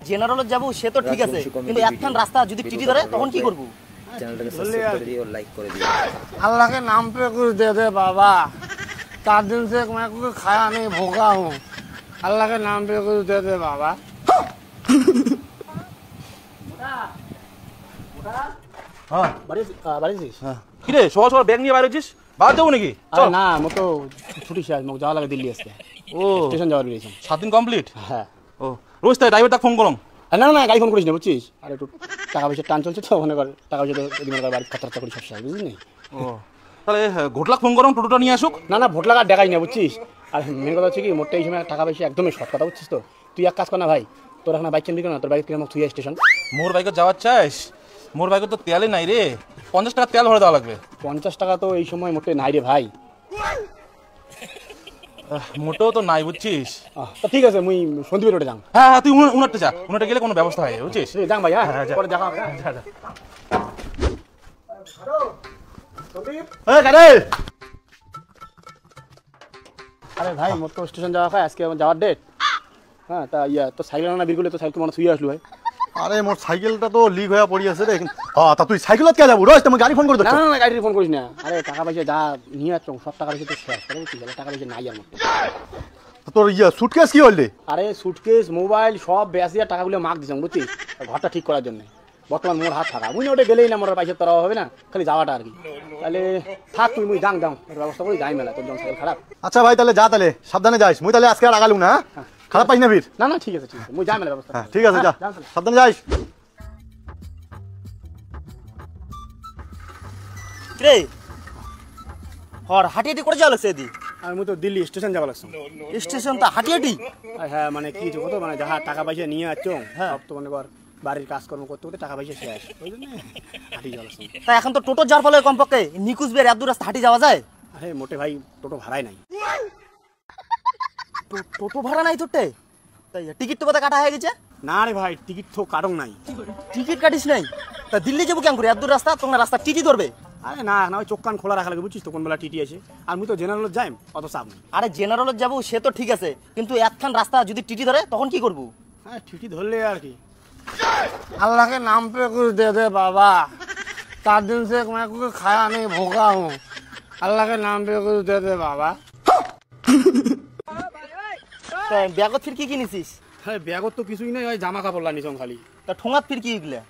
জেনারেলে যাব সে তো ঠিক আছে, কিন্তু একখান রাস্তা যদি টিটি ধরে তখন কি করব? চ্যানেলটাকে সাবস্ক্রাইব করে দিও, লাইক করে দিও। अल्लाह के नाम पे कुछ दे दे बाबा, 4 दिन से मैं कुछ खाया नहीं, भूखा हूँ। अल्लाह के नाम पे कुछ दे दे बाबा। হ্যাঁ বাড়িছিস? কি রে সকাল সকাল ব্যাগ নিয়ে বাইরে হচ্ছিস? বাদ যাবো নাকি? চল না মো তো ছুটি শেষ, মোক যাওয়া লাগে দিল্লি আজকে। ও স্টেশন যাওয়ার বেরিয়েছি। 7 দিন কমপ্লিট? হ্যাঁ। ও রোজ তাই ড্রাইভার তাকে ফোন করলাম। না না গাড়ি ফোন করিস না বুঝছিস, আর একটু টাকা পয়সা টান চলছে তো, ওখানে টাকা পয়সা তো বাড়ি খরচা করি সবসময়, বুঝলি? ও তাহলে ঘোটলাক ফোন করলাম টোটোটা নিয়ে আসুক। না না ভোট লাগা দেখাই না বুঝছিস, আর মেন কথা হচ্ছে কি মোটটা এই সময় টাকা পয়সা একদমই শর্ট কথা, বুঝছিস তো? তুই এক কাজ কর না ভাই, তোর এখন বাইক কিনবি না, তোর বাইক কিনে তুই স্টেশন। মোর বাইকে যাওয়ার চাইস? মোর বাইকে তো তেলই নাই রে, 50 টাকা তেল ভরে দেওয়া লাগবে। 50 টাকা তো এই সময় মোটে নাই রে ভাই। মোটেও তো নাই বুঝছিস। তো ঠিক আছে মুই সন্দীপের রোডে যাম। হ্যাঁ হ্যাঁ তুই উনারটা যা, উনারটা গেলে কোনো ব্যবস্থা হয় বুঝছিস। যাম ভাই, হ্যাঁ যা। পরে দেখা হবে। যা যা। আরে ভাই মোট তো স্টেশন যাওয়া হয়, আজকে আমার যাওয়ার ডেট। হ্যাঁ তা তো সাইকেল আনা বিরগুলে তো সাইকেল মনে শুয়ে আসলো ভাই। আরে মোর সাইকেলটা তো লিক হয়ে পড়ি আছে রে। হ্যাঁ তা তুই সাইকেলত কে যাবো? রোজ তুমি গাড়ি ফোন করে না দিচ্ছ। না না গাড়ি ফোন করিস না। আরে টাকা পয়সা যা নিয়ে আসছো সব টাকা পয়সা তো শেষ করে, বুঝছিস? টাকা পয়সা নাই আমার। তোর সুটকেস কি হল রে? আরে সুটকেস মোবাইল সব বেসিয়া টাকাগুলো মাগ দিছিলাম, বুঝছিস? ঘরটা ঠিক করার জন্য। বর্তমান মোর হাত থাকা মুই ওটা গেলেই না, মোর পয়সা তোরা হবে না, খালি যাওয়াটা আর কি। তাহলে থাক তুই, মুই যাং ব্যবস্থা করি, যাই মেলা, তোর যখন সাইকেল খারাপ। আচ্ছা ভাই তাহলে যা, তাহলে সাবধানে যাইস। মুই তাহলে আজকে আর আগালু না। খারাপ পাইস না বীর? না না ঠিক আছে মুই যাই মেলা ব্যবস্থা। হ্যাঁ ঠিক আছে, যা সাবধানে যাইস। রে হর হাটিয়াটি করে যাওয়া লাগছে এদি? আর মুই তো দিল্লি স্টেশন যাওয়া লাগছে। স্টেশন তা হাটিয়াটি? হ্যাঁ মানে কি কত মানে যাহা টাকা পয়সা নিয়ে আসছো, হ্যাঁ তো মানে বাড়ির কাজকর্ম করতে করতে টাকা পয়সা শেষ, ওই জন্য হাঁটি যাওয়া লাগছে। তা এখন তো টোটো যার ফলে কমপক্ষে নিকুজ বের এত দূর রাস্তা হাঁটি যাওয়া যায়? আরে মোটে ভাই টোটো ভাড়াই নাই। টোটো ভাড়া নাই তোরটে? তাই টিকিট তো কথা কাটা হয়ে গেছে? না রে ভাই টিকিট তো কাটং নাই। টিকিট কাটিস নাই? তা দিল্লি যাবো কেন করে? এত দূর রাস্তা, তোমার রাস্তা টিটি ধরবে? আরে না না ওই চোখ কান খোলা রাখা লাগে, বুঝছিস তো কোন বেলা টিটি আছে। আর মুই তো জেনারেল যাই, অত চাপ নেই। আরে জেনারেলে যাবো সে তো ঠিক আছে, কিন্তু একখান রাস্তা যদি টিটি ধরে তখন কি করবো? হ্যাঁ টিটি ধরলে আর কি। अल्लाह के नाम पे कुछ दे दे बाबा, 4 दिन से मैं कुछ खाया नहीं, भूखा हूँ। अल्लाह के नाम पे कुछ दे दे बाबा। ব্যাগত ফির কি কিনেছিস? হ্যাঁ ব্যাগত তো কিছুই নেই, ওই জামা কাপড় লানিস খালি। তা ঠোঙাত ফির কি এগুলা?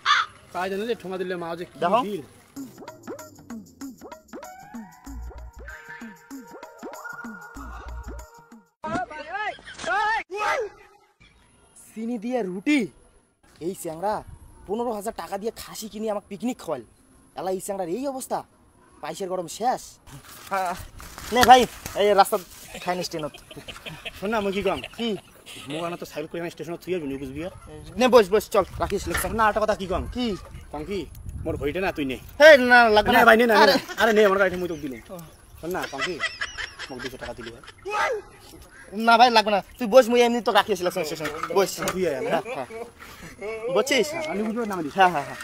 কাজ জানে যে ঠোঙা দিলে মা যে কি দেখো। ভিড়। চিনি দিয়ে রুটি? এই চ্যাংরা 15,000 টাকা দিয়ে খাসি কিনে আমাকে পিকনিক খাওয়াল, এলা এই চ্যাংরার এই অবস্থা, পাইসের গরম শেষ। নে ভাই এই রাস্তা খাইনি স্টেশনত। শোন না মুই কি কম, কি মোবাইল তো সাইকেল করে স্টেশনত থুই আসবি কুচবিহার। নে বস বস চল রাখিস লেখা। না একটা কথা কি কম, কি কম কি মোর ঘড়িটা না তুই নে। হে না লাগবে না না ভাই নে না, আরে আরে নে আমার গাড়ি মুই তো দিলাম। শোন না কম কি মোক 200 টাকা দিলি ভাই। না ভাই লাগবে না, তুই বস, মুই এমনি তো রাখিয়েছিলাম স্টেশন। বস তুই আয় না। বসছিস? আমি বুঝবো নাম দিস। হ্যাঁ হ্যাঁ হ্যাঁ।